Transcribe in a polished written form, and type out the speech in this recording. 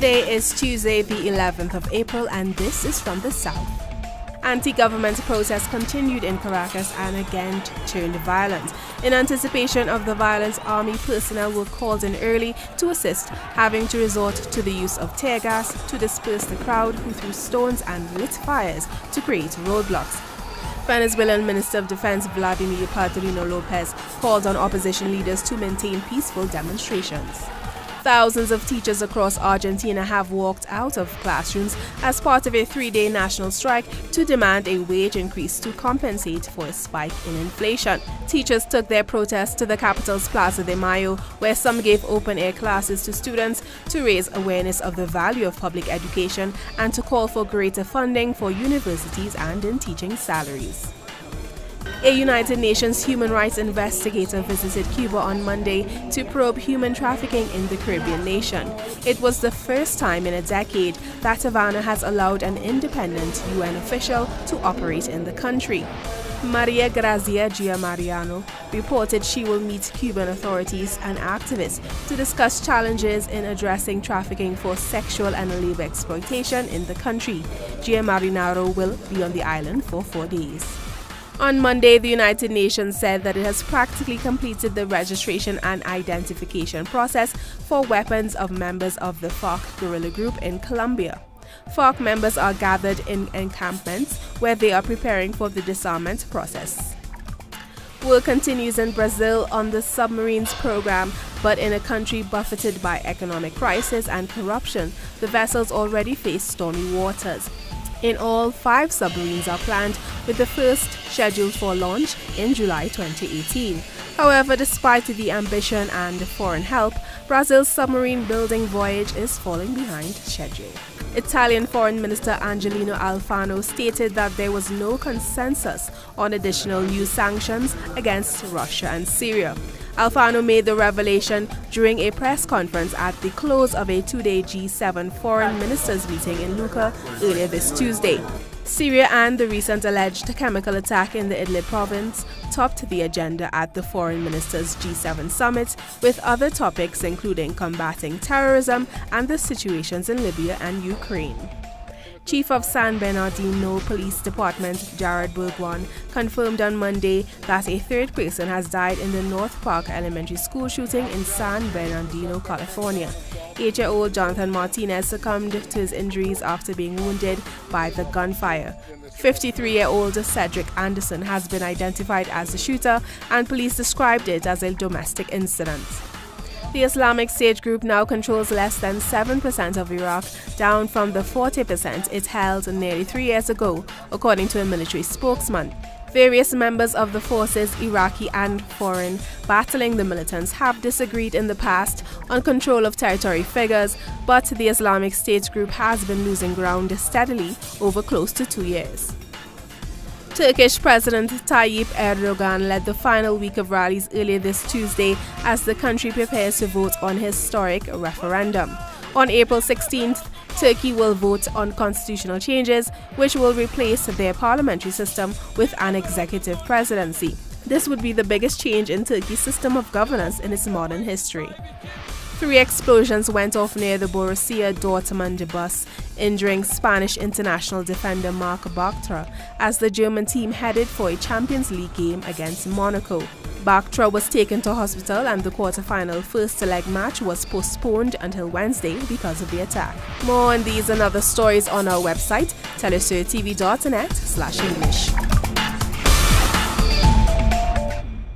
Today is Tuesday, the 11th of April, and this is from the South. Anti-government protests continued in Caracas and again turned violent. In anticipation of the violence, army personnel were called in early to assist, having to resort to the use of tear gas to disperse the crowd, who threw stones and lit fires to create roadblocks. Venezuelan Minister of Defense Vladimir Bernardino Lopez called on opposition leaders to maintain peaceful demonstrations. Thousands of teachers across Argentina have walked out of classrooms as part of a three-day national strike to demand a wage increase to compensate for a spike in inflation. Teachers took their protests to the capital's Plaza de Mayo, where some gave open-air classes to students to raise awareness of the value of public education and to call for greater funding for universities and in teaching salaries. A United Nations human rights investigator visited Cuba on Monday to probe human trafficking in the Caribbean nation. It was the first time in a decade that Havana has allowed an independent UN official to operate in the country. Maria Grazia Giamariano reported she will meet Cuban authorities and activists to discuss challenges in addressing trafficking for sexual and labor exploitation in the country. Giamariano will be on the island for 4 days. On Monday, the United Nations said that it has practically completed the registration and identification process for weapons of members of the FARC guerrilla group in Colombia. FARC members are gathered in encampments where they are preparing for the disarmament process. Work continues in Brazil on the Submarines program, but in a country buffeted by economic crisis and corruption, the vessels already face stormy waters. In all, 5 submarines are planned, with the first scheduled for launch in July 2018. However, despite the ambition and foreign help, Brazil's submarine building voyage is falling behind schedule. Italian Foreign Minister Angelino Alfano stated that there was no consensus on additional new sanctions against Russia and Syria. Alfano made the revelation during a press conference at the close of a 2-day G7 foreign ministers meeting in Lucca earlier this Tuesday. Syria and the recent alleged chemical attack in the Idlib province topped the agenda at the Foreign Ministers G7 summit, with other topics including combating terrorism and the situations in Libya and Ukraine. Chief of San Bernardino Police Department Jared Burgwan confirmed on Monday that a third person has died in the North Park Elementary School shooting in San Bernardino, California. 8-year-old Jonathan Martinez succumbed to his injuries after being wounded by the gunfire. 53-year-old Cedric Anderson has been identified as the shooter, and police described it as a domestic incident. The Islamic State group now controls less than 7% of Iraq, down from the 40% it held nearly 3 years ago, according to a military spokesman. Various members of the forces, Iraqi and foreign, battling the militants have disagreed in the past on control of territory figures, but the Islamic State group has been losing ground steadily over close to 2 years. Turkish President Tayyip Erdogan led the final week of rallies earlier this Tuesday as the country prepares to vote on historic referendum. On April 16th, Turkey will vote on constitutional changes which will replace their parliamentary system with an executive presidency. This would be the biggest change in Turkey's system of governance in its modern history. 3 explosions went off near the Borussia Dortmund bus, injuring Spanish international defender Marc Bartra as the German team headed for a Champions League game against Monaco. Bartra was taken to hospital, and the quarter-final first-leg match was postponed until Wednesday because of the attack. More on these and other stories on our website, telesurtv.net/English.